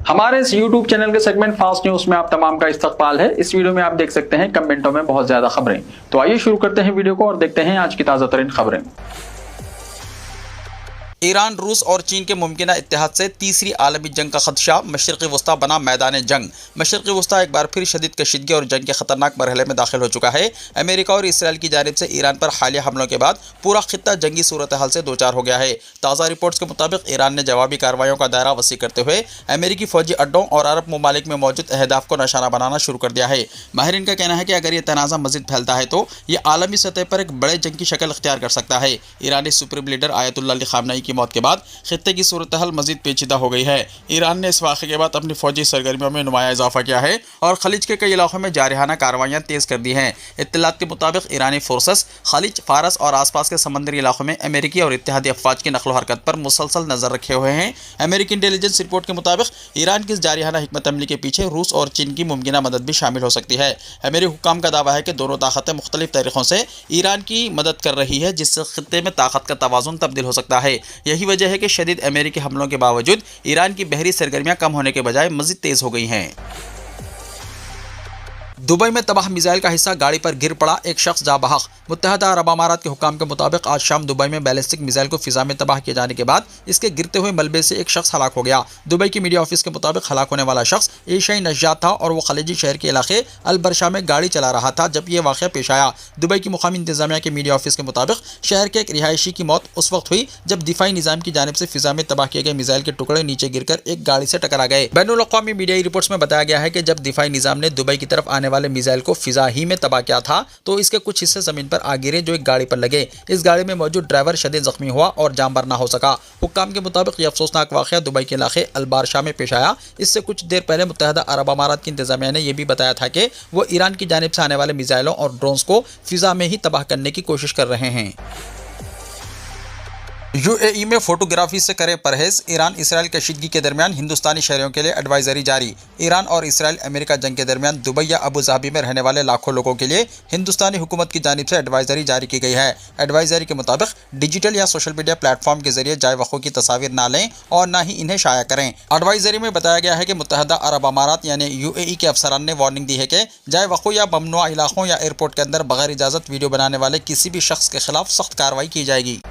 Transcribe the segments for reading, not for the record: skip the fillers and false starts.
हमारे इस YouTube channel के सेगमेंट फास्ट न्यूज में आप तमाम का इस्तकबाल है। इस वीडियो में आप देख सकते हैं कमेंटों में बहुत ज्यादा खबरें। तो आइए शुरू करते हैं वीडियो को और देखते हैं आज की ताजा तरीन खबरें। ईरान, रूस और चीन के मुमकिन इत्तेहाद से तीसरी आलमी जंग का खदशा, मशरक़ी वस्ता बना मैदान जंग। मशरक़ी वस्ता एक बार फिर शदीद कशीदगी और जंग के खतरनाक मरहले में दाखिल हो चुका है। अमेरिका और इसराइल की जानिब से ईरान पर हालिया हमलों के बाद पूरा खित्ता जंगी सूरत हाल से दो चार हो गया है। ताज़ा रिपोर्ट्स के मुताबिक ईरान ने जवाबी कार्रवाइयों का दायरा वसी करते हुए अमेरिकी फौजी अड्डों और अरब ममालिक में मौजूद अहदाफ को निशाना बनाना शुरू कर दिया है। माहिरीन का कहना है कि अगर ये तनाज़ा मज़ीद फैलता है तो ये आलमी सतह पर एक बड़े जंग की शक्ल इख्तियार कर सकता है। ईरानी सुप्रीम लीडर आयतुल्लाह अली ख़ामनेई की मौत के बाद खित्ते की सूरत हाल मजीद पेचीदा हो गई है। ईरान ने इस वाक़े के बाद अपनी फौजी सरगर्मियों में नुमाया इजाफा किया है और खलीज के कई इलाकों में जारहाना कार्रवाइयाँ तेज़ कर दी हैं। इत्तलात के मुताबिक ईरानी फोर्सेस खलीज, फारस और आसपास के समंदरी इलाकों में अमेरिकी और इत्तेहादी अफवाज की नकलो हरकत पर मुसलसल नजर रखे हुए हैं। अमेरिकी इंटेलिजेंस रिपोर्ट के मुताबिक ईरान की इस जारहाना हिकमत अमली के पीछे रूस और चीन की मुमकिन मदद भी शामिल हो सकती है। अमेरिकी हुक्काम का दावा है कि दोनों ताकतें मुख्तलिफ तरीक़ों से ईरान की मदद कर रही है, जिससे खित्ते में ताकत का तवाज़ुन तब्दील हो सकता है। यही वजह है कि शदीद अमेरिकी हमलों के बावजूद ईरान की बहरी सरगर्मियां कम होने के बजाय मज़ीद तेज हो गई हैं। दुबई में तबाह मिसाइल का हिस्सा गाड़ी पर गिर पड़ा, एक शख्स जा बहक। मुत्तहदा अरब अमारात के हुक्काम के मुताबिक आज शाम दुबई में बैलिस्टिक मिसाइल को फिजा में तबाह किए जाने के बाद इसके गिरते हुए मलबे से एक शख्स हलाक हो गया। दुबई की मीडिया ऑफिस के मुताबिक हलाक होने वाला शख्स एशियाई नजात था और वो खलीजी शहर के इलाके अलबरशा में गाड़ी चला रहा था जब यह वाक़या पेश आया। दुबई की मुकामी इंतजामिया के मीडिया ऑफिस के मुताबिक शहर के एक रिहायशी की मौत उस वक्त हुई जब दिफाई निज़ाम की जानिब से फिजा में तबाह किए गए मिसाइल के टुकड़े नीचे गिरकर एक गाड़ी से टकरा गए। बैनुल अक़वामी मीडियाई रिपोर्ट्स में बताया गया है कि जब दिफाई निज़ाम ने दुबई की तरफ आने वाले मिसाइल को फिजा ही में तबाह किया था तो इसके कुछ हिस्से जमीन पर आ गिरे जो एक गाड़ी पर लगे। इस गाड़ी में मौजूद ड्राइवर शदीद जख्मी हुआ और जान बर ना हो सका। हुक्काम के मुताबिक यह अफसोसनाक वाक़या दुबई के इलाके अलबारशा में पेश आया। इससे कुछ देर पहले मुत्तहदा अरब अमारात की इंतजामिया ने यह भी बताया था कि वो ईरान की जानिब से आने वाले मिसाइलों और ड्रोन्स को फिजा में ही तबाह करने की कोशिश कर रहे हैं। यूएई में फोटोग्राफी से करें परहेज, ईरान इसराइल कशीदगी के दरमियान हिंदुस्तानी शहरियों के लिए एडवाइजरी जारी। ईरान और इसराइल अमेरिका जंग के दरमियान दुबई या अबू धाबी में रहने वाले लाखों लोगों के लिए हिंदुस्तानी हुकूमत की जानिब से एडवाइजरी जारी की गई है। एडवाइजरी के मुताबिक डिजिटल या सोशल मीडिया प्लेटफॉर्म के जरिए जाए वक़्त की तस्वीर ना लें और ना ही इन्हें शाया करें। एडवाइजरी में बताया गया है कि मुत्तहदा अरब अमारात यानी यूएई के अफसरान ने वार्निंग दी है कि जाए वक़्त या ममनुआ इलाकों या एयरपोर्ट के अंदर बगैर इजाज़त वीडियो बनाने वाले किसी भी शख्स के खिलाफ सख्त कार्रवाई की जाएगी।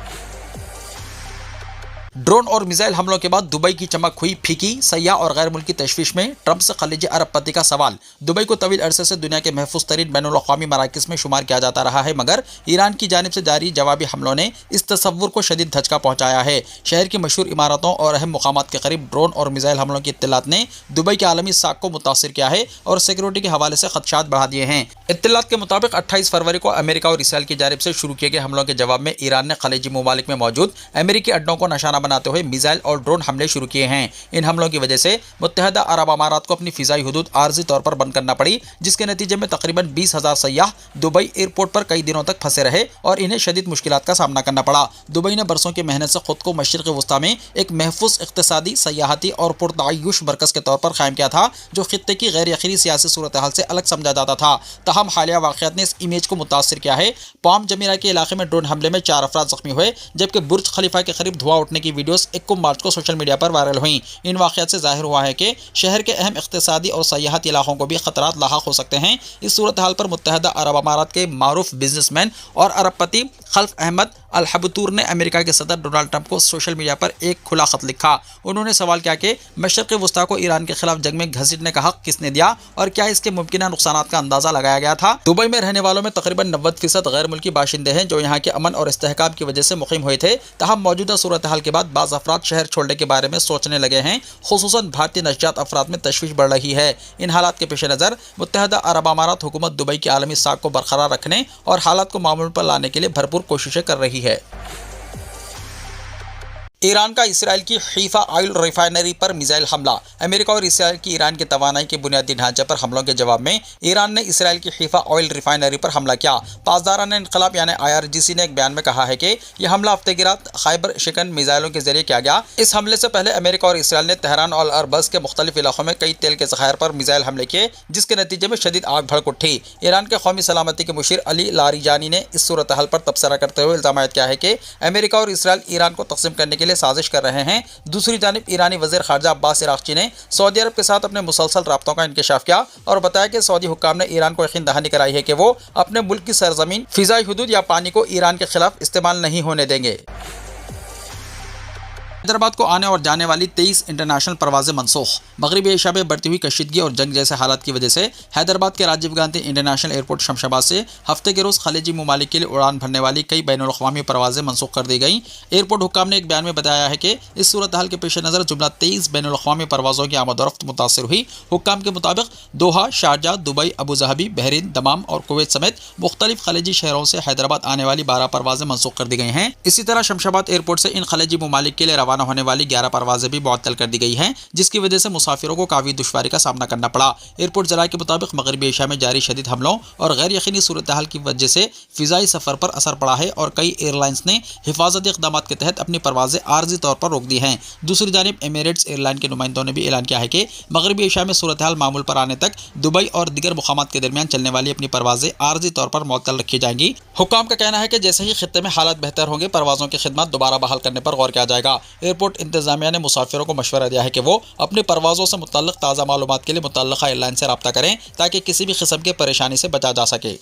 ड्रोन और मिसाइल हमलों के बाद दुबई की चमक हुई फीकी, सयाह और गैर मुल्की तशवीश में ट्रंप से खलीजी अरब पति का सवाल। दुबई को तवील अरसे से दुनिया के महफूज तरीन बैनुल अक़वामी मराकिज़ में शुमार किया जाता रहा है, मगर ईरान की जानिब से जारी जवाबी हमलों ने इस तसव्वुर को शदीद धचका पहुँचाया है। शहर की मशहूर इमारतों और अहम मुकामात के करीब ड्रोन और मिसाइल हमलों की इत्तलात ने दुबई के आलमी साख को मुतासिर किया है और सिक्योरिटी के हवाले से खदशात बढ़ा दिए हैं। इत्तलात के मुताबिक 28 फरवरी को अमेरिका और इसराइल की जानिब से शुरू किए गए हमलों के जवाब में ईरान ने खलीजी ममालिक में मौजूद अमेरिकी अड्डों को निशाना बनाते हुए मिसाइल और ड्रोन हमले शुरू किए हैं। इन हमलों की वजह से मुत्तहदा अरब अमारात को अपनी फिजाई हुदूद आर्जी तौर पर बंद करना पड़ी, जिसके नतीजे में तकरीबन 20,000 सयाह दुबई एयरपोर्ट पर कई दिनों तक फंसे रहे और इन्हें शदीद मुश्किलात का सामना करना पड़ा। दुबई ने बरसों की मेहनत से खुद को मशरिक़ वस्ता में एक महफूज इक़्तिसादी, सयाहती और पुरतायुश मरकज़ के तौर पर कायम किया था, जो खित्ते की गैर यकीनी सियासी सूरत हाल से अलग समझा जाता था। तहम हालिया वाक़यात ने इस इमेज को मुतासिर किया है। पाम जमीरा के इलाके में ड्रोन हमले में 4 अफराद जख्मी हुए, जबकि बुर्ज खलीफा के करीब धुआं उठने की वीडियोस 21 मार्च को सोशल मीडिया पर वायरल हुई। इन वाक़यात से जाहिर हुआ है कि शहर के अहम इक़्तिसादी और सयाहती इलाकों को भी खतरात लाहक हो सकते हैं। इस सूरत हाल पर मुत्तहदा अरब अमारात के मारूफ बिजनेसमैन और अरबपति खल्फ अहमद अल हबतूर ने अमेरिका के सदर डोनाल्ड ट्रंप को सोशल मीडिया पर एक खुला खत लिखा। उन्होंने सवाल किया कि मशरिक़ी वस्ता को ईरान के खिलाफ जंग में घसीटने का हक किसने दिया और क्या इसके मुमकिन नुकसानात का अंदाजा लगाया गया था। दुबई में रहने वालों में तकरीबन 90% गैर मुल्की बाशिंदे हैं जो यहाँ के अमन और इस्तेहकाम की वजह से मुक़ीम हुए थे। तहम मौजूदा सूरत हाल के बाद बाज़ अफराद शहर छोड़ने के बारे में सोचने लगे हैं, खुसूसन भारतीय नस्जात अफराद में तशवीश बढ़ रही है। इन हालात के पेश नज़र मुत्तहदा अरब अमारात हुकूमत दुबई की आलमी साख को बरकरार रखने और हालात को मामूल पर लाने के लिए भरपूर कोशिशें कर रही है। ईरान का इसराइल की हीफा ऑयल रिफाइनरी पर मिसाइल हमला। अमेरिका और इसराइल की ईरान के तवानाई के बुनियादी ढांचे पर हमलों के जवाब में ईरान ने इसराइल की हीफा ऑयल रिफाइनरी पर हमला किया। पासदारान इनकलाब यानी IRGC ने एक बयान में कहा है कि यह हमला हफ्ते की रात खैबर शिकन मिसाइलों के जरिए किया गया। इस हमले से पहले अमेरिका और इसराइल ने तेहरान और अरबस के मुख्तलिफ इलाकों में कई तेल के ज़खायर पर मिसाइल हमले किए, जिसके नतीजे में शदीद आग भड़क उठी। ईरान के कौमी सलामती के मुशीर अली लारिजानी ने इस सूरत हाल पर तबसरा करते हुए इल्ज़ाम किया है कि अमेरिका और इसराइल ईरान को तकसीम करने के लिए لیے سازش کر رہے ہیں۔ دوسری جانب ایرانی وزیر خارجہ عباس عراقچی نے سعودی عرب کے ساتھ اپنے مسلسل رابطوں کا انکشاف کیا اور بتایا کہ سعودی حکام نے ایران کو یقین دہانی کرائی ہے کہ وہ اپنے ملک کی سرزمین، فضائی حدود یا پانی کو ایران کے خلاف استعمال نہیں ہونے دیں گے۔ حیدرآباد کو آنے اور جانے والی 23 انٹرنیشنل پروازیں منسوخ۔ مغربی ایشیا میں بڑھتی ہوئی کشیدگی اور جنگ جیسے حالات کی وجہ سے حیدرآباد کے راجیو گاندھی انٹرنیشنل ایئرپورٹ شمشاباد سے ہفتے کے روز خلیجی ممالک کے لیے اڑان بھرنے والی کئی بین الاقوامی پروازیں منسوخ کر دی گئیں۔ ایئرپورٹ حکام نے ایک بیان میں بتایا ہے کہ اس صورتحال کے پیش نظر جملہ 23 بین الاقوامی پروازوں کی آمد و رفت متاثر ہوئی۔ حکام کے مطابق Doha, Sharjah, Dubai, Abu Dhabi, Bahrain, Dammam اور کویت سمیت مختلف خلیجی شہروں سے حیدرآباد آنے والی 12 پروازیں منسوخ کر دی گئی ہیں۔ اسی طرح شمشاباد ایئرپورٹ سے ان خلیجی ممالک کے لیے روانہ ہونے والی 11 پروازیں بھی معطل کر دی گئی ہیں، جس کی وجہ سے مسافروں کو کافی دشواری کا سامنا کرنا پڑا۔ ایئرپورٹ ذرائع کے مطابق مغربی ایشیا میں جاری شدید حملوں اور غیر یقینی صورتحال کی وجہ سے فضائی سفر پر اثر پڑا ہے اور کئی ایئر لائنز نے حفاظتی اقدامات کے تحت اپنی پروازیں عارضی طور پر روک دی ہیں۔ دوسری جانب ایمریٹس ایئر لائن کے نمائندوں نے بھی اعلان کیا ہے کہ مغربی ایشیا میں صورتحال معمول پر آنے تک دبئی اور دیگر مقامات کے درمیان چلنے والی اپنی پروازیں عارضی طور پر معطل رکھی جائیں گی۔ حکام کا کہنا ہے کہ جیسے ہی خطے میں حالات بہتر ہوں گے، پروازوں کی خدمات دوبارہ بحال کرنے پر غور کیا جائے گا۔ ایئرپورٹ انتظامیہ نے مسافروں کو مشورہ دیا ہے کہ وہ اپنی پروازوں سے متعلق تازہ معلومات کے لیے متعلقہ ایئر لائن سے رابطہ کریں تاکہ کسی بھی قسم کی پریشانی سے بچا جا سکے۔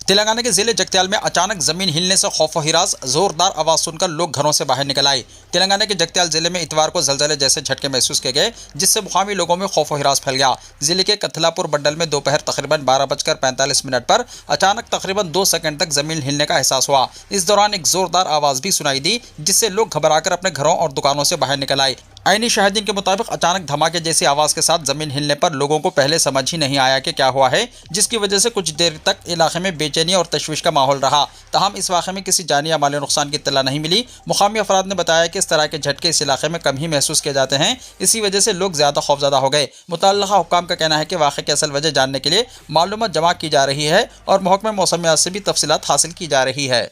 تلنگانہ کے ضلع جگتیال میں اچانک زمین ہلنے سے خوف و ہراس، زوردار آواز سن کر لوگ گھروں سے باہر نکل آئے۔ تلنگانہ کے جگتیال ضلع میں اتوار کو زلزلے جیسے جھٹکے محسوس کیے گئے، جس سے مقامی لوگوں میں خوف و ہراس پھیل گیا۔ ضلع کے کتھلا پور بنڈل میں دوپہر تقریباً 12:45 پر اچانک تقریباً 2 سیکنڈ تک زمین ہلنے کا احساس ہوا۔ اس دوران ایک زوردار آواز بھی سنائی دی، جس سے لوگ گھبرا کر اپنے گھروں اور دکانوں سے باہر نکل آئے۔ عینی شاہدین کے مطابق اچانک دھماکے جیسی آواز کے ساتھ زمین ہلنے پر لوگوں کو پہلے سمجھ ہی نہیں آیا کہ کیا ہوا ہے، جس کی وجہ سے کچھ دیر تک علاقے میں بے چینی اور تشویش کا ماحول رہا۔ تاہم اس واقعے میں کسی جانی یا مالی نقصان کی اطلاع نہیں ملی۔ مقامی افراد نے بتایا کہ اس طرح کے جھٹکے اس علاقے میں کم ہی محسوس کیے جاتے ہیں، اسی وجہ سے لوگ زیادہ خوفزدہ ہو گئے۔ متعلقہ حکام کا کہنا ہے کہ واقعے کی اصل وجہ جاننے کے لیے معلومات جمع کی جا رہی ہے اور محکمہ موسمیات سے بھی تفصیلات حاصل کی جا رہی ہے۔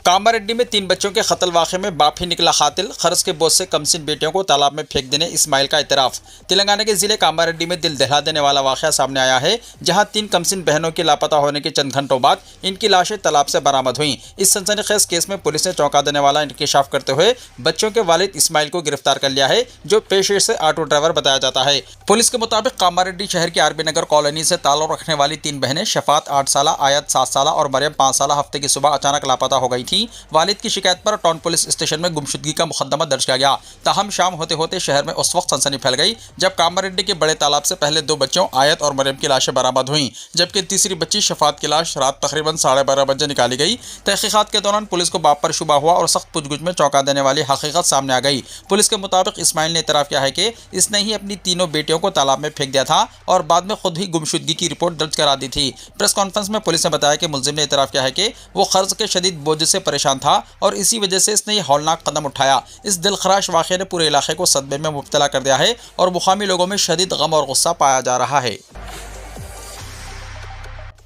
کاماریڈی میں 3 بچوں کے قتل واقعے میں باپ ہی نکلا قاتل، قرض کے بوجھ سے کمسن بیٹیوں کو تالاب میں پھینک دینے اسماعیل کا اعتراف۔ تلنگانہ کے ضلع کاماریڈی میں دل دہلا دینے والا واقعہ سامنے آیا ہے، جہاں 3 کمسن بہنوں کے لاپتہ ہونے کے چند گھنٹوں بعد ان کی لاشیں تالاب سے برآمد ہوئیں۔ اس سنسنی خیز کیس میں پولیس نے چونکا دینے والا انکشاف کرتے ہوئے بچوں کے والد اسماعیل کو گرفتار کر لیا ہے، جو پیشے سے آٹو ڈرائیور بتایا جاتا ہے۔ پولیس کے مطابق کاماریڈی شہر کی آر بی نگر کالونی سے تعلق رکھنے والی 3 بہنیں شفاعت 8 سالہ، آیت 7 سالہ اور مریم 5 سالہ ہفتے کی صبح اچانک لاپتہ ہو گئی تھیں۔ والد کی شکایت پر ٹاؤن پولیس اسٹیشن میں گمشدگی کا مقدمہ درج کیا گیا۔ تاہم شام ہوتے ہوتے شہر میں اس وقت سنسنی پھیل گئی جب کاماریڈی کے بڑے تالاب سے پہلے 2 بچوں آیت اور مریم کی لاشیں برآمد ہوئیں، جبکہ تیسری بچی شفاعت کی لاش رات تقریباً 12:30 بجے نکالی گئی۔ تحقیقات کے دوران پولیس کو باپ پر شبہ ہوا اور سخت پوچھ گچھ میں چونکا دینے والی حقیقت سامنے آ گئی۔ پولیس کے مطابق اسماعیل نے اعتراف کیا ہے کہ اس نے ہی اپنی تینوں بیٹیوں کو تالاب میں پھینک دیا تھا اور بعد میں خود ہی گمشدگی کی رپورٹ درج کرا دی تھی۔ پریس کانفرنس میں پولیس نے بتایا کہ ملزم نے اعتراف کیا ہے کہ وہ قرض کے شدید بوجھ سے پریشان تھا اور اسی وجہ سے اس نے یہ ہولناک قدم اٹھایا۔ اس دلخراش واقعے نے پورے علاقے کو صدمے میں مبتلا کر دیا ہے اور مقامی لوگوں میں شدید غم اور غصہ پایا جا رہا ہے۔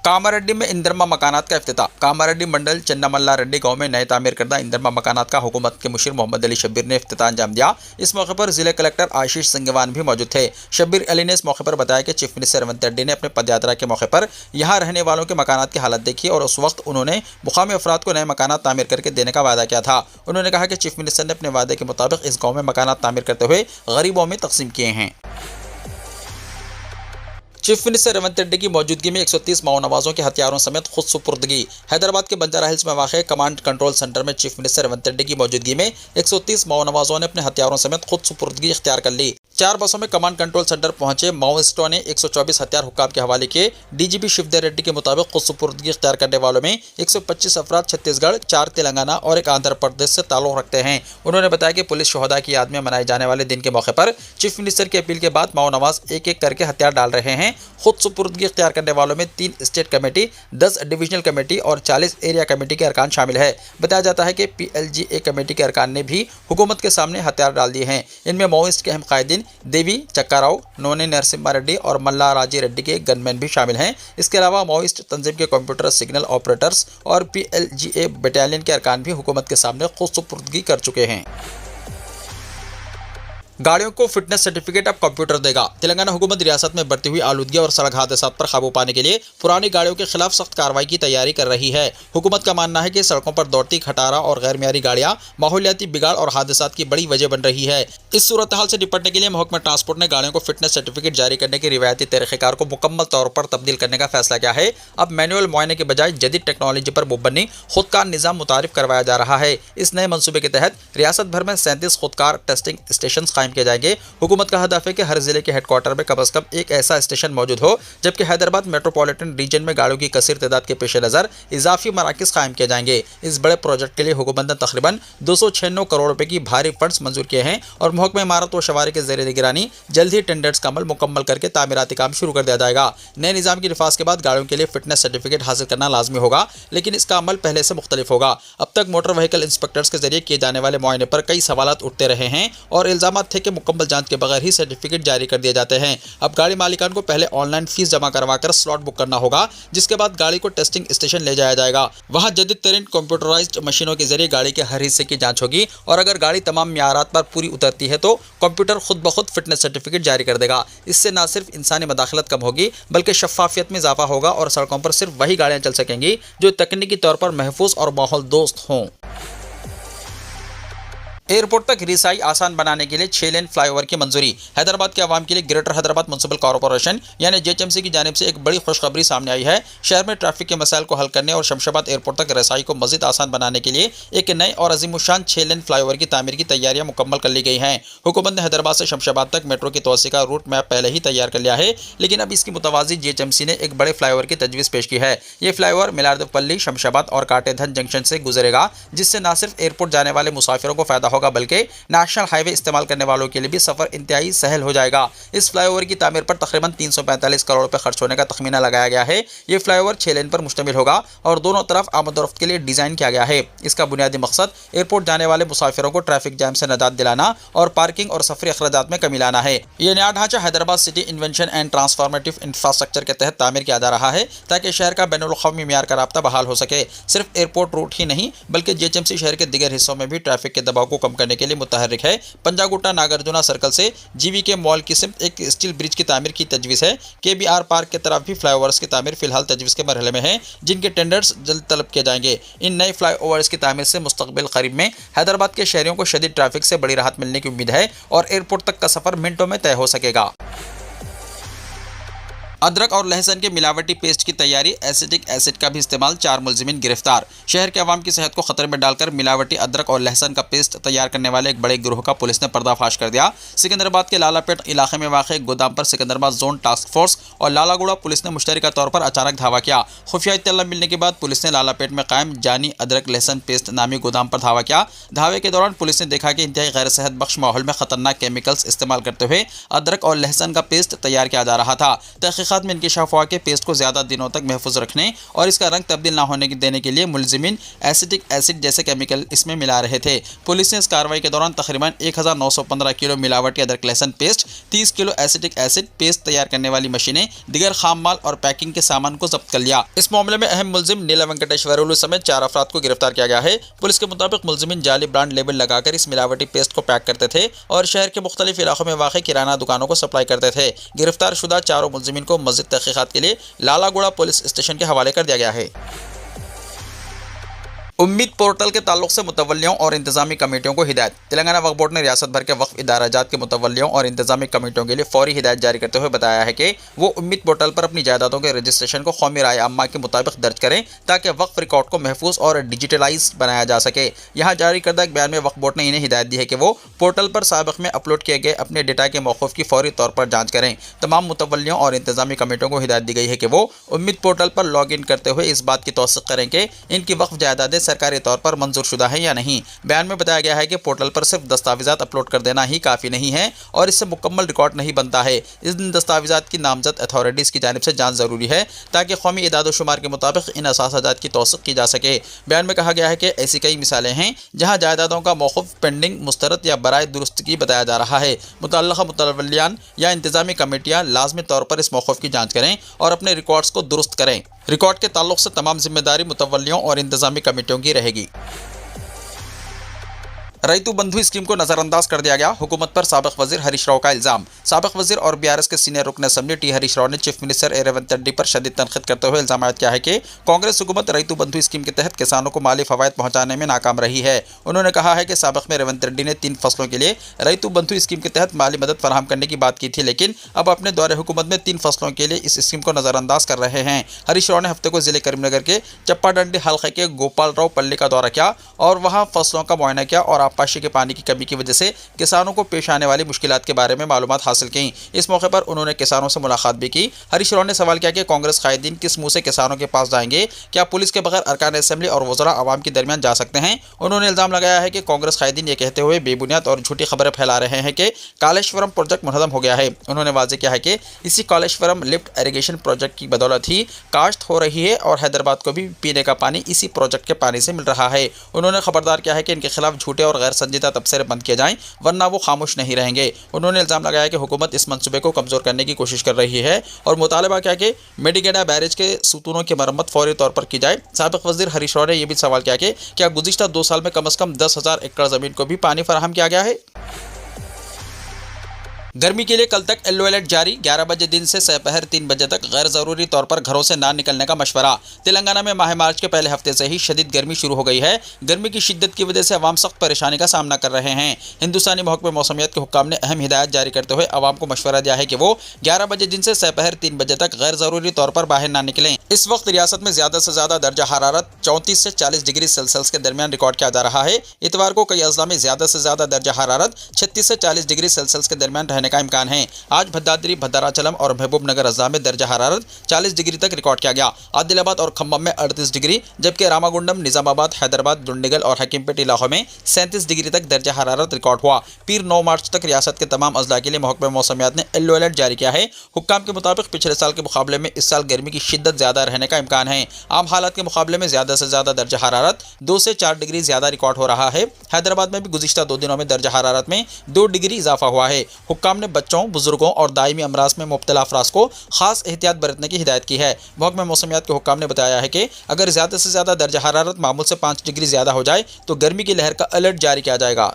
کاماریڈی میں اندرما مکانات کا افتتاح۔ کاماریڈی منڈل چناملا ریڈی گاؤں میں نئے تعمیر کردہ اندرما مکانات کا حکومت کے مشیر محمد علی شبیر نے افتتاح انجام دیا۔ اس موقع پر ضلع کلکٹر آشیش سنگوان بھی موجود تھے۔ شبیر علی نے اس موقع پر بتایا کہ چیف منسٹر ریونت ریڈی نے اپنے پد یاترا کے موقع پر یہاں رہنے والوں کے مکانات کی حالت دیکھی اور اس وقت انہوں نے مقامی افراد کو نئے مکانات تعمیر کر کے دینے کا وعدہ کیا تھا۔ انہوں نے کہا کہ چیف منسٹر نے اپنے وعدے کے مطابق اس گاؤں میں مکانات تعمیر کرتے ہوئے غریبوں میں تقسیم کیے ہیں۔ چیف منسٹر ریونت ریڈی کی موجودگی میں 130 ماؤ نوازوں کے ہتھیاروں سمیت خود سپردگی۔ حیدرآباد کے بنجارہ ہلز میں واقع کمانڈ کنٹرول سینٹر میں چیف منسٹر ریونت ریڈی کی موجودگی میں 130 ماؤ نوازوں نے اپنے ہتھیاروں سمیت خود سپردگی اختیار کر لی۔ 4 بسوں میں کمانڈ کنٹرول سینٹر پہنچے ماؤسٹوں نے 124 ہتھیار حکام کے حوالے کیے۔ D G P Shivadhar Reddy کے مطابق خود سپردگی اختیار کرنے والوں میں 125 افراد چھتیس گڑھ، 4 تلنگانہ اور 1 آندھرا پردیش سے تعلق رکھتے ہیں۔ انہوں نے بتایا کہ پولیس شہداء کی یاد میں منائے جانے والے دن کے موقع پر چیف منسٹر کی اپیل کے بعد ماؤ نواز ایک ایک کر کے ہتھیار ڈال رہے ہیں۔ خود سپردگی اختیار کرنے والوں میں 3 اسٹیٹ کمیٹی، 10 ڈویژنل کمیٹی اور 40 ایریا کمیٹی کے ارکان شامل ہے۔ بتایا جاتا ہے کہ PLGA کمیٹی کے ارکان نے بھی حکومت کے سامنے ہتھیار ڈال دیے ہیں۔ ان میں ماؤسٹ کے اہم قائدین دیوی چکاراؤ، نونی نرسمہا ریڈی اور ملا راجی ریڈی کے گن مین بھی شامل ہیں۔ اس کے علاوہ ماؤسٹ تنظیم کے کمپیوٹر سگنل آپریٹرز اور PLGA بٹالین کے ارکان بھی حکومت کے سامنے خود سپردگی کر چکے ہیں۔ गाड़ियों को फिटनेस सर्टिफिकेट अब कंप्यूटर देगा। तेलंगाना हुकूमत रियासत में बढ़ती हुई आलूदगी और सड़क हादसात पर काबू पाने के लिए पुरानी गाड़ियों के खिलाफ सख्त कार्रवाई की तैयारी कर रही है। हुकूमत का मानना है कि सड़कों पर दौड़ती खटारा और गैर मियारी गाड़ियां माहौलियाती बिगाड़ और हादसात की बड़ी वजह बन रही है। इस सूरत हाल से निपटने के लिए महकमा ट्रांसपोर्ट ने गाड़ियों को फिटनेस सर्टिफिकेट जारी करने के रिवायती तरीक़ेकार को मुकम्मल तौर पर तब्दील करने का फैसला किया है। अब मैनुअल मुआयने के बजाय जदीद टेक्नोलॉजी पर मुबनी खुदकार निज़ाम मुतारिफ करवाया जा रहा है। इस नए मनसूबे के तहत रियासत भर में 37 खुदकार टेस्टिंग स्टेशन कायम किए जाएंगे। हुकूमत का हदफ है कि हर जिले के हेडक्वार्टर में कम अज़ कम एक ऐसा स्टेशन मौजूद हो, जबकि हैदराबाद मेट्रोपॉलिटन रीजन में गाड़ियों की कसीर तादाद के पेश नज़र इजाफी मराकज़ कायम किए जाएंगे। इस बड़े प्रोजेक्ट के लिए हुकूमत ने तकरीबन 296 करोड़ रुपए की भारी फंड्स मंजूर किए हैं और महकमा इमारत व शवारी के ज़ेर निगरानी जल्द ही टेंडर्स का अमल मुकम्मल करके तामीराती काम शुरू कर दिया जाएगा। नए निज़ाम की नफाज के बाद गाड़ियों के लिए फिटनेस सर्टिफिकेट हासिल करना लाजमी होगा, लेकिन इसका अमल पहले से मुख्तलिफ होगा। अब तक मोटर व्हीकल इंस्पेक्टर्स के जरिए किए जाने वाले मुआयने पर कई सवालात उठते रहे हैं और इल्जामात थे कि मुकम्मल जांच के बगैर ही सर्टिफिकेट जारी कर दिए जाते हैं। अब गाड़ी मालिकान को पहले ऑनलाइन फीस जमा करवाकर स्लॉट बुक करना होगा, जिसके बाद गाड़ी को टेस्टिंग स्टेशन ले जाया जाएगा। वहां जदीद तरीन कंप्यूटराइज्ड मशीनों के जरिए गाड़ी के हर हिस्से की जांच होगी और अगर गाड़ी तमाम मियारात पर पूरी उतरती है तो कंप्यूटर खुद ब खुद फिटनेस सर्टिफिकेट जारी कर देगा। इससे न सिर्फ इंसानी मदाखलत कम होगी, बल्कि शफाफियत में इजाफा होगा और सड़कों पर सिर्फ वही गाड़ियां चल सकेंगी जो तकनीकी तौर पर महफूज और माहौल दोस्त हों। एयरपोर्ट तक रिसाई आसान बनाने के लिए 6 लेन फ्लाईओवर की मंजूरी। हैदराबाद के अवाम के लिए ग्रेटर हैदराबाद म्युनिसिपल कॉर्पोरेशन यानी जेएचएमसी की जानिब से एक बड़ी खुशखबरी सामने आई है। शहर में ट्रैफिक के मसाइल को हल करने और शमशाबाद एयरपोर्ट तक रसाई को मजीद आसान बनाने के लिए एक नए और अजीमुशान 6 लेन फ्लाईओवर की तामीर की तैयारियां मुकम्मल कर ली गई हैं। हुकूमत ने हैदराबाद से शमशाबाद तक मेट्रो की तोसी का रूट मैप पहले ही तैयार कर लिया है, लेकिन अब इसकी मुतवाजी जेएचएमसी ने एक बड़े फ्लाईओवर की तजवीज़ पेश की है। ये फ्लाईओवर मिलारदपल्ली, शमशाबाद और काटेधन जंक्शन से गुजरेगा, जिससे न सिर्फ एयरपोर्ट जाने वाले मुसाफिरों को फायदा होगा, बल्कि नेशनल हाईवे इस्तेमाल करने वालों के लिए भी सफर इंतहाई सहल हो जाएगा। इस फ्लाईओवर की तामीर पर तकरीबन 345 करोड़ रुपए खर्च होने का तखमीना लगाया गया है। ये फ्लाईओवर 6 लेन पर मुश्तमिल होगा और दोनों तरफ आमद-ओ-रफ्त के लिए डिजाइन किया गया है। इसका बुनियादी मकसद एयरपोर्ट जाने वाले मुसाफिरों को ट्रैफिक जैम से निजात दिलाना और पार्किंग और सफरी अखराजात में कमी लाना है। यह नया ढांचा Hyderabad city invention and transformative infrastructure के तहत तामीर किया जा रहा है, ताकि शहर का बैनुल-अक़वामी मियार का राब्ता बहाल हो सके। सिर्फ एयरपोर्ट रूट ही नहीं, बल्कि जेएचएमसी शहर के दिगर हिस्सों में भी ट्रैफिक के दबाव को कम करने के लिए मुतहर्रिक है। पंजागुट्टा नागार्जुना सर्कल से जीवीके मॉल की सिमत एक स्टील ब्रिज की तामीर की तजवीज़ है। केबीआर पार्क की तरफ भी फ्लाईओवर्स की तामीर फिलहाल तजवीज़ के मरहले में है, जिनके टेंडर्स जल्द तलब किए जाएंगे। इन नए फ्लाईओवर्स की तामीर से मुस्तकबिल करीब में हैदराबाद के शहरियों को शदीद ट्रैफिक से बड़ी राहत मिलने की उम्मीद है और एयरपोर्ट तक का सफर मिनटों में तय हो सकेगा। अदरक और लहसुन के मिलावटी पेस्ट की तैयारी, एसिटिक एसिड का भी इस्तेमाल, 4 मुलजिमीन गिरफ्तार। शहर के अवाम की सेहत को खतरे में डालकर मिलावटी अदरक और लहसुन का पेस्ट तैयार करने वाले एक बड़े गिरोह का पुलिस ने पर्दाफाश कर दिया। सिकंदराबाद के लालापेट इलाके में वाक़ एक गोदाम पर सिकंदराबाद जोन टास्क फोर्स और लालागुड़ा पुलिस ने मुश्तरका तौर पर अचानक धावा किया। खुफिया इत्तला मिलने के बाद पुलिस ने लालापेट में कायम जानी अदरक लहसुन पेस्ट नामी गोदाम पर धावा किया। धावे के दौरान पुलिस ने देखा कि इंतहाई गैर सेहत बख्श माहौल में खतरनाक केमिकल्स इस्तेमाल करते हुए अदरक और लहसुन का पेस्ट तैयार किया जा रहा था। तहकीकात में इंकशाफ हुआ के पेस्ट को ज्यादा दिनों तक महफूज रखने और इसका रंग तब्दील न होने देने के लिए मुलजिमीन एसिटिक एसिड जैसे केमिकल इसमें मिला रहे थे। पुलिस ने इस कार्रवाई के दौरान तकरीबन 1915 किलो मिलावटी अदरक लहसुन paste, 30 kilo acetic acid paste तैयार करने वाली मशीनें, दिगर खाम माल और पैकिंग के सामान को जब्त कर लिया। इस मामले में अहम मुलजिम नीला वेंकटेश्वरुलु समेत 4 अफराद को गिरफ्तार किया गया है। पुलिस के मुताबिक मुलजिमीन जाली ब्रांड लेबल लगाकर इस मिलावटी पेस्ट को पैक करते थे और शहर के मुख्तलिफ इलाकों में वाक़ किराना दुकानों को सप्लाई करते थे। गिरफ्तार शुदा 4 मुलजिमीन को मज़ीद तहक़ीक़ात के लिए लालागुड़ा पुलिस स्टेशन के हवाले कर दिया गया है। उम्मीद पोर्टल के ताल्लुक से मुतवल्लियों और इंतजामी कमेटियों को हिदायत। तेलंगाना वक्फ बोर्ड ने रियासत भर के वक्फ इदाराजात के मुतवल्लियों और इंतजामी कमेटियों के लिए फौरी हिदायत जारी करते हुए बताया है कि वो उम्मीद पोर्टल पर अपनी जायदादों के रजिस्ट्रेशन को कौमी राय अम्मा के मुताबिक दर्ज करें, ताकि वक्फ रिकॉर्ड को महफूज और डिजिटलाइज बनाया जा सके। यहाँ जारी करदा एक बयान में वक्फ बोर्ड ने इन्हें हिदायत दी है कि वो पोर्टल पर साबिक में अपलोड किए गए अपने डेटा के मौक़ूफ़ की फौरी तौर पर जाँच करें। तमाम मुतवल्लियों और इंतजामी कमेटियों को हिदायत दी गई है कि वो उम्मीद पोर्टल पर लॉग इन करते हुए इस बात की तौसीक़ करें कि इनकी वक्फ जायदादें सरकारी तौर पर मंजूर शुदा है या नहीं। बयान में बताया गया है कि पोर्टल पर सिर्फ दस्तावेजात अपलोड कर देना ही काफ़ी नहीं है और इससे मुकम्मल रिकॉर्ड नहीं बनता है। इन दस्तावेजात की नामजद अथॉरिटीज़ की जानिब से जांच ज़रूरी है, ताकि कौमी इदाद व शुमार के मुताबिक इन असासाजात की तौसीक़ की जा सके। बयान में कहा गया है कि ऐसी कई मिसालें हैं जहाँ जायदादों का मौक़ूफ़ पेंडिंग, मुस्तरद या बराए दुरुस्तगी बताया जा रहा है। मुतल्लक़ा मुतवल्लियान या इंतजामी कमेटियाँ लाज़मी तौर पर इस मौक़ूफ़ की जाँच करें और अपने रिकॉर्ड्स को दुरुस्त करें। रिकॉर्ड के ताल्लुक से तमाम जिम्मेदारी मुतवल्लियों और इंतजामी कमेटियों की रहेगी। रईतु बंधु स्कीम को नजरअंदाज कर दिया गया, हुकूमत पर साबिक वजीर हरीश राव का इल्जाम। साबिक वजीर और बीआरएस के सीनियर रुकन असेंबली टी हरीश राव ने चीफ मिनिस्टर रेवंत रेड्डी पर शदीद तनकीद करते हुए इल्जाम किया है कि कांग्रेस हुकूमत रईतु बंधु स्कीम के तहत किसानों को माली फवायद पहुंचाने में नाकाम रही है। उन्होंने कहा है कि साबिक में रेवंत रेड्डी ने 3 फसलों के लिए रईतु बंधु स्कीम के तहत माली मदद फराहम करने की बात की थी, लेकिन अब अपने दौरे हुकूमत में 3 फसलों के लिए इस स्कीम को नजरअंदाज कर रहे हैं। हरीश राव ने हफ्ते को जिले करीमनगर के चप्पाडंडी हल्के के गोपाल राव पल्ली का दौरा किया और वहां फसलों का मुआयना किया और आबपाशी के पानी की कमी की वजह से किसानों को पेश आने वाली मुश्किलात के बारे में मालूमात हासिल की। इस मौके पर उन्होंने किसानों से मुलाकात भी की। हरीश राव ने सवाल किया कि कांग्रेस कायदीन किस मुंह से किसानों के पास जाएंगे, क्या पुलिस के बगैर अरकान असेंबली और वज़रा आवाम के दरमियान जा सकते हैं। उन्होंने इल्जाम लगाया है कि कांग्रेस कायदीन ये कहते हुए बेबुनियाद और झूठी खबरें फैला रहे हैं कि कालेश्वरम प्रोजेक्ट मुनहदम हो गया है। उन्होंने वाज़ेह किया है कि इसी कालेश्वरम लिफ्ट इरिगेशन प्रोजेक्ट की बदौलत ही काश्त हो रही है और हैदराबाद को भी पीने का पानी इसी प्रोजेक्ट के पानी से मिल रहा है। उन्होंने खबरदार किया है कि इनके खिलाफ झूठे और गैर संजीदा तबसरे बंद किए जाएं, वरना वो खामोश नहीं रहेंगे। उन्होंने इल्जाम लगाया कि हुकूमत इस मंसूबे को कमज़ोर करने की कोशिश कर रही है और मुतालबा किया कि मेडिगेडा बैरेज के सुतूनों की मरम्मत फौरी तौर पर की जाए। साबिक वज़ीर हरीश राव ने यह भी सवाल किया कि क्या गुज़िश्ता 2 साल में कम से कम 10,000 एकड़ ज़मीन को भी पानी फराहम किया गया है। गर्मी के लिए कल तक येलो अलर्ट जारी, 11 बजे दिन से दोपहर 3 बजे तक गैर ज़रूरी तौर पर घरों से ना निकलने का मशवरा। तेलंगाना में माह मार्च के पहले हफ्ते से ही शदीद गर्मी शुरू हो गई है। गर्मी की शिद्दत की वजह से अवाम सख्त परेशानी का सामना कर रहे हैं। हिंदुस्तानी महकमे मौसमियात के हुक्काम ने अहम हिदायत जारी करते हुए अवाम को मशवरा दिया है कि वो 11 बजे दिन से दोपहर 3 बजे तक गैर ज़रूरी तौर पर बाहर ना निकलें। इस वक्त रियासत में ज़्यादा से ज़्यादा दर्जा हरारत 34 से 40 डिग्री सेल्सियस के दरमियान रिकॉर्ड किया जा रहा है। इतवार को कई अजला में ज़्यादा से ज़्यादा दर्जा हरारत 36 से 40 डिग्री सेल्सियस के दरमियान रहने का इम्कान है। आज भद्दाद्री, भद्राचलम और महबूब नगर अजला में दर्जा हरारत 40 डिग्री तक रिकॉर्ड किया गया। आदिलाबाद और खम्बम में 38 डिग्री, जबकि रामागुंडम, निजामाबाद, हैदराबाद, दुंडिगल और हकीमपेट इलाकों में 37 डिग्री तक दर्जा हरारत रिकॉर्ड हुआ। पीर 9 मार्च तक रियासत के तमाम अजला के लिए महकमा मौसमियात ने येलो अलर्ट जारी किया है। हुक्काम के मुताबिक पिछले साल के मुकाबले में इस साल गर्मी की शिद्दत ज़्यादा रहने का इम्कान है। आम हालात के मुकाबले में ज़्यादा से ज़्यादा दर्जा हरारत 2 से 4 डिग्री ज़्यादा रिकॉर्ड हो रहा है। हैदराबाद में भी गुज़िश्ता 2 दिनों में दर्जा हरारत में 2 डिग्री इजाफा हुआ है। हुक्काम ने बच्चों, बुजुर्गों और दायमी अमराज में मुब्तला अफराज को खास एहतियात बरतने की हिदायत की है। महकमा मौसमियात के हुक्काम ने बताया है कि अगर ज़्यादा से ज़्यादा दर्जा हरारत मामूल से 5 डिग्री ज़्यादा हो जाए तो गर्मी की लहर का अलर्ट जारी किया जाएगा।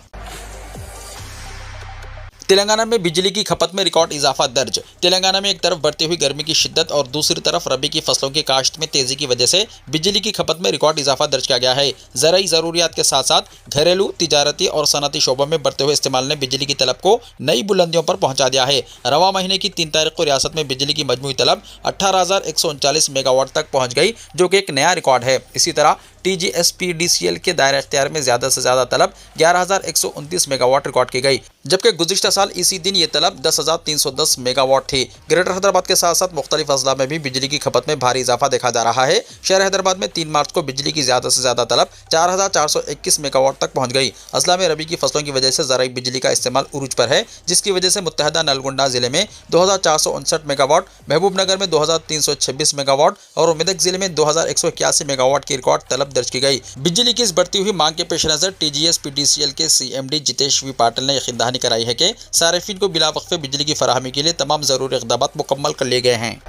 तेलंगाना में बिजली की खपत में रिकॉर्ड इजाफा दर्ज। तेलंगाना में एक तरफ बढ़ती हुई गर्मी की शिद्दत और दूसरी तरफ रबी की फसलों की काश्त में तेजी की वजह से बिजली की खपत में रिकॉर्ड इजाफा दर्ज किया गया है। ज़राई ज़रूरियात के साथ साथ घरेलू, तिजारती और सनती शोबों में बढ़ते हुए इस्तेमाल ने बिजली की तलब को नई बुलंदियों पर पहुंचा दिया है। रवा महीने की 3 तारीख को रियासत में बिजली की मजमूई तलब 18,139 मेगावाट तक पहुँच गई, जो कि एक नया रिकॉर्ड है। इसी तरह TGSPDCL के दायरा इख्तियार में ज़्यादा से ज़्यादा तलब 11,129 मेगावाट रिकॉर्ड की गई, जबकि गुज़िश्ता साल इसी दिन ये तलब 10,310 मेगावाट थी। ग्रेटर हैदराबाद के साथ साथ मुख्तलिफ अजला में भी बिजली की खपत में भारी इजाफा देखा जा रहा है। शहर हैदराबाद में 3 मार्च को बिजली की ज़्यादा से ज़्यादा तलब 4,421 मेगावाट तक पहुँच गई। अजला में रबी की फसलों की वजह से ज़राई बिजली का इस्तेमाल उरूज पर है, जिसकी वजह से मुत्तहदा नलगुंडा ज़िले में 2,459 मेगावाट, महबूब नगर में 2,326 मेगावाट और मेदक ज़िले में 2,181 मेगावाट की रिकॉर्ड तलब दर्ज की गई। बिजली की इस बढ़ती हुई मांग के पेश नज़र TGSPDCL के CMD जितेश वी पाटिल ने यकीन दहानी कराई है कि सारिफिन को बिला वक्फे बिजली की फराहमी के लिए तमाम ज़रूरी इक़दामात मुकम्मल कर लिए गए हैं।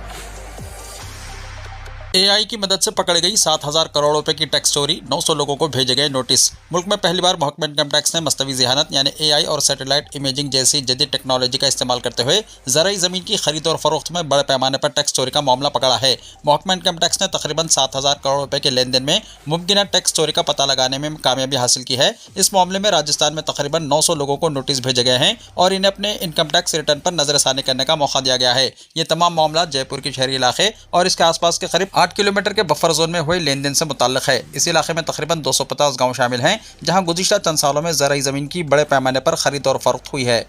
AI की मदद से पकड़ गई 7,000 करोड़ रुपए की टैक्स चोरी, 900 लोगों को भेजे गए नोटिस। मुल्क में पहली बार महकमा इनकम टैक्स ने मस्तवी ज़हानत यानी AI और सैटेलाइट इमेजिंग जैसी जदीद टेक्नोलॉजी का इस्तेमाल करते हुए ज़राई ज़मीन की खरीद और फरोख्त में बड़े पैमाने पर टैक्स चोरी का मामला पकड़ा है। महकमा इनकम टैक्स ने तकरीबन 7,000 करोड़ रुपए के लेन देन में मुमकिन टैक्स चोरी का पता लगाने में कामयाबी हासिल की है। इस मामले में राजस्थान में तकरीबन 900 लोगों को नोटिस भेजे गए हैं और इन्हें अपने इनकम टैक्स रिटर्न पर नजरसानी करने का मौका दिया गया है। ये तमाम मामला जयपुर के शहरी इलाके और इसके आसपास के करीब 8 किलोमीटर के बफर जोन में हुए लेन देन से मुताल्लिक है। इस इलाके में तकरीबन 250 गांव शामिल हैं, जहां गुज़िश्ता चंद सालों में ज़राई ज़मीन की बड़े पैमाने पर खरीद और फरोख्त हुई है।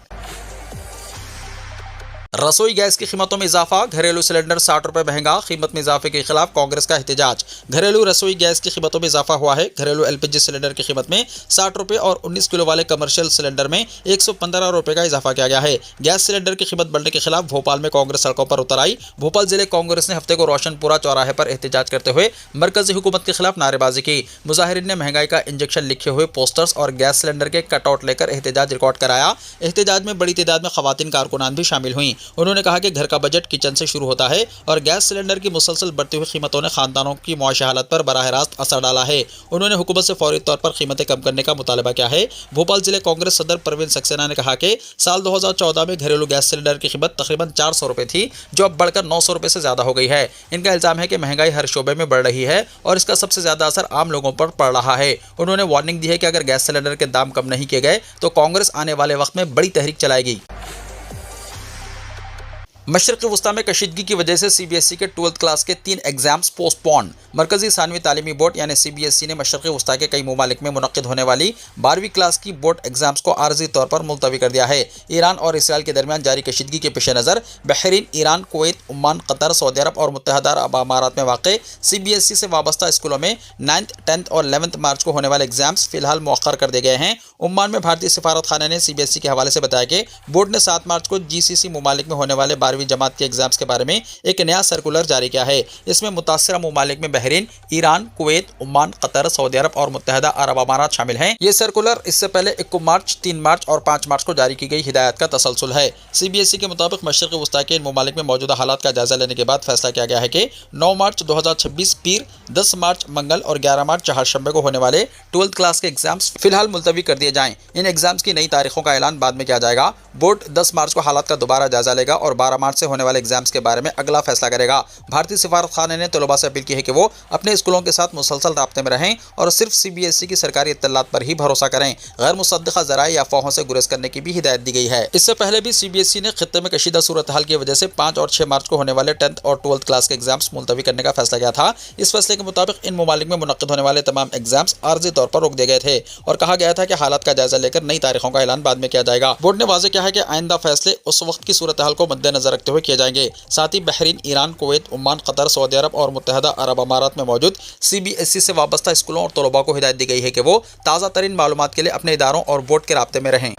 रसोई गैस की कीमतों में इजाफा, घरेलू सिलेंडर 60 रुपये महंगा, कीमत में इजाफे के खिलाफ कांग्रेस का एहतजाज। घरेलू रसोई गैस की कीमतों में इजाफा हुआ है। घरेलू LPG सिलेंडर की कीमत में 60 रुपये और 19 किलो वाले कमर्शियल सिलेंडर में 115 रुपये का इजाफा किया गया है। गैस सिलेंडर की कीमत बढ़ने के खिलाफ भोपाल में कांग्रेस सड़कों पर उतर आई। भोपाल जिले कांग्रेस ने हफ्ते को रोशनपुरा चौराहे पर एहतजाज करते हुए मरकजी हुकूमत के खिलाफ नारेबाजी की। मुजाहिरीन ने महंगाई का इंजेक्शन लिखे हुए पोस्टर्स और गैस सिलेंडर के कटआउट लेकर एहतजाज रिकॉर्ड कराया। एहतजाज में बड़ी तादाद में खवातीन कारकुनान भी शामिल हुई। انہوں نے کہا کہ گھر کا بجٹ کچن سے شروع ہوتا ہے اور گیس سلنڈر کی مسلسل بڑھتی ہوئی قیمتوں نے خاندانوں کی معاشی حالت پر براہ راست اثر ڈالا ہے۔ انہوں نے حکومت سے فوری طور پر قیمتیں کم کرنے کا مطالبہ کیا ہے۔ بھوپال ضلع کانگریس صدر پروین سکسینہ نے کہا کہ سال 2014 میں گھریلو گیس سلنڈر کی قیمت تقریباً 400 روپے تھی، جو اب بڑھ کر 900 روپے سے زیادہ ہو گئی ہے۔ ان کا الزام ہے کہ مہنگائی ہر شعبے میں بڑھ رہی ہے اور اس کا سب سے زیادہ اثر عام لوگوں پر پڑ رہا ہے۔ انہوں نے وارننگ دی ہے کہ اگر گیس سلنڈر کے دام کم نہیں کیے گئے تو کانگریس آنے والے وقت میں بڑی تحریک چلائے گی۔ مشرقی وسطی میں کشیدگی کی وجہ سے سی بی ایس ای کے 12 کلاس کے 3 ایگزامز پوسٹ پون۔ مرکزی ثانوی تعلیمی بورڈ یعنی سی بی ایس ای نے مشرقی وسطی کے کئی ممالک میں منعقد ہونے والی 12ویں کلاس کی بورڈ ایگزامز کو عارضی طور پر ملتوی کر دیا ہے۔ ایران اور اسرائیل کے درمیان جاری کشیدگی کے پیش نظر بحرین، ایران، کویت، عمان، قطر، سعودی عرب اور متحدہ عرب امارات میں واقع سی بی ایس ای سے وابستہ اسکولوں میں 9th، 10th اور 11th مارچ کو ہونے والے ایگزامز فی الحال مؤخر کر دیے گئے ہیں۔ عمان میں بھارتی سفارت خانے نے سی بی ایس ای کے حوالے سے بتایا کہ بورڈ نے 7 مارچ کو جی سی سی ممالک میں ہونے والے 12ویں جماعت کے ایگزام کے بارے میں ایک نیا سرکولر جاری کیا ہے۔ اس میں متاثرہ ممالک میں بحرین، ایران، کویت، عمان، قطر، سعودی عرب اور متحدہ عرب امارات شامل ہیں۔ یہ سرکولر اس سے پہلے 1 مارچ، 3 مارچ اور 5 مارچ کو جاری کی گئی ہدایات کا تسلسل ہے۔ سی بی ایس ای کے مطابق مشرقی وسطی کے ان ممالک میں موجودہ حالات کا جائزہ لینے کے بعد فیصلہ کیا گیا ہے کہ 9 مارچ 2026 پیر، 10 مارچ منگل اور 11 مارچ چہارشنبے کو ہونے والے 12 کلاس کے ایگزامز فی الحال ملتوی کر دیے جائیں۔ ان ایگزامز کی نئی تاریخوں کا اعلان بعد میں کیا جائے گا۔ بورڈ 10 مارچ کو حالات کا دوبارہ جائزہ لے گا اور 12 مارچ سے ہونے والے ایگزامز کے بارے میں اگلا فیصلہ کرے گا۔ بھارتی سفارت خانے نے طلباء سے اپیل کی ہے کہ وہ اپنے اسکولوں کے ساتھ مسلسل رابطے میں رہیں اور صرف سی بی ایس ای کی سرکاری اطلاعات پر ہی بھروسہ کریں۔ غیر مصدقہ ذرائع یا افواہوں سے گریز کرنے کی بھی ہدایت دی گئی ہے۔ اس سے پہلے بھی سی بی ایس ای نے خطے میں کشیدہ صورتحال کی وجہ سے 5 اور 6 مارچ کو ہونے والے 10th اور 12th کلاس کے ایگزامز ملتوی کرنے کا فیصلہ کیا تھا۔ اس فیصلے کے مطابق ان ممالک میں منعقد ہونے والے تمام ایگزامز عارضی طور پر روک دیے گئے تھے اور کہا گیا تھا کہ حالات کا جائزہ لے کر نئی تاریخوں کا اعلان بعد میں کیا جائے گا۔ بورڈ نے واضح کیا ہے کہ آئندہ فیصلے اس وقت کی صورتحال کو مد نظر رکھتے ہوئے کیے جائیں گے۔ ساتھ ہی بحرین، ایران، کویت، عمان، قطر، سعودی عرب اور متحدہ عرب امارات میں موجود سی بی ایس ای سے وابستہ اسکولوں اور طلباء کو ہدایت دی گئی ہے کہ وہ تازہ ترین معلومات کے لیے اپنے اداروں اور بورڈ کے رابطے میں رہیں۔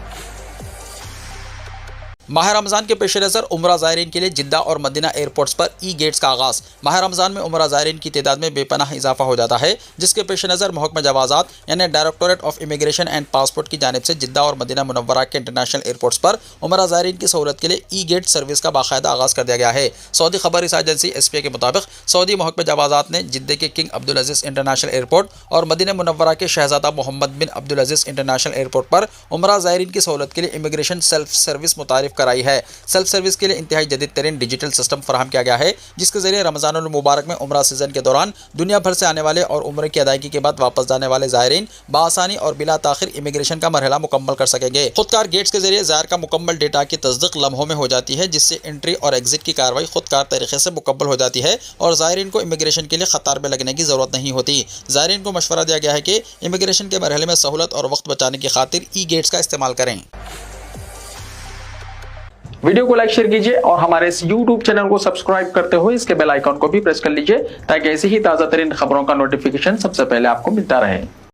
ماہ رمضان کے پیش نظر عمرہ زائرین کے لیے جدہ اور مدینہ ایئرپورٹس پر ای گیٹس کا آغاز۔ ماہ رمضان میں عمرہ زائرین کی تعداد میں بے پناہ اضافہ ہو جاتا ہے، جس کے پیش نظر محکمہ جوازات یعنی directorate of immigration and passport کی جانب سے جدہ اور مدینہ منورہ کے انٹرنیشنل ایئرپورٹس پر عمرہ زائرین کی سہولت کے لیے ای گیٹ سروس کا باقاعدہ آغاز کر دیا گیا ہے۔ سعودی خبر رساں ایجنسی ایس پی اے کے مطابق سعودی محکمہ جوازات نے جدہ کے کنگ عبدالعزیز انٹرنیشنل ایئرپورٹ اور مدینہ منورہ کے شہزادہ محمد بن عبدالعزیز انٹرنیشنل ایئرپورٹ پر عمرہ زائرین کی سہولت کے لیے امیگریشن سیلف سروس متعارف کرائی ہے۔ سیلف سروس کے لیے انتہائی جدید ترین ڈیجیٹل سسٹم فراہم کیا گیا ہے، جس کے ذریعے رمضان المبارک میں عمرہ سیزن کے دوران دنیا بھر سے آنے والے اور عمرے کی ادائیگی کے بعد واپس جانے والے زائرین بآسانی اور بلا تاخیر امیگریشن کا مرحلہ مکمل کر سکیں گے۔ خودکار گیٹس کے ذریعے زائر کا مکمل ڈیٹا کی تصدیق لمحوں میں ہو جاتی ہے، جس سے انٹری اور ایگزٹ کی کارروائی خودکار طریقے سے مکمل ہو جاتی ہے اور زائرین کو امیگریشن کے لیے قطار میں لگنے کی ضرورت نہیں ہوتی۔ زائرین کو مشورہ دیا گیا ہے کہ امیگریشن کے مرحلے میں سہولت اور وقت بچانے کی خاطر ای گیٹس کا استعمال کریں۔ ویڈیو کو لائک شیئر کیجیے اور ہمارے اس YouTube چینل کو سبسکرائب کرتے ہوئے اس کے بیل آئیکن کو بھی پریس کر لیجیے تاکہ ایسی ہی تازہ ترین خبروں کا نوٹیفیکیشن سب سے پہلے آپ کو ملتا رہے۔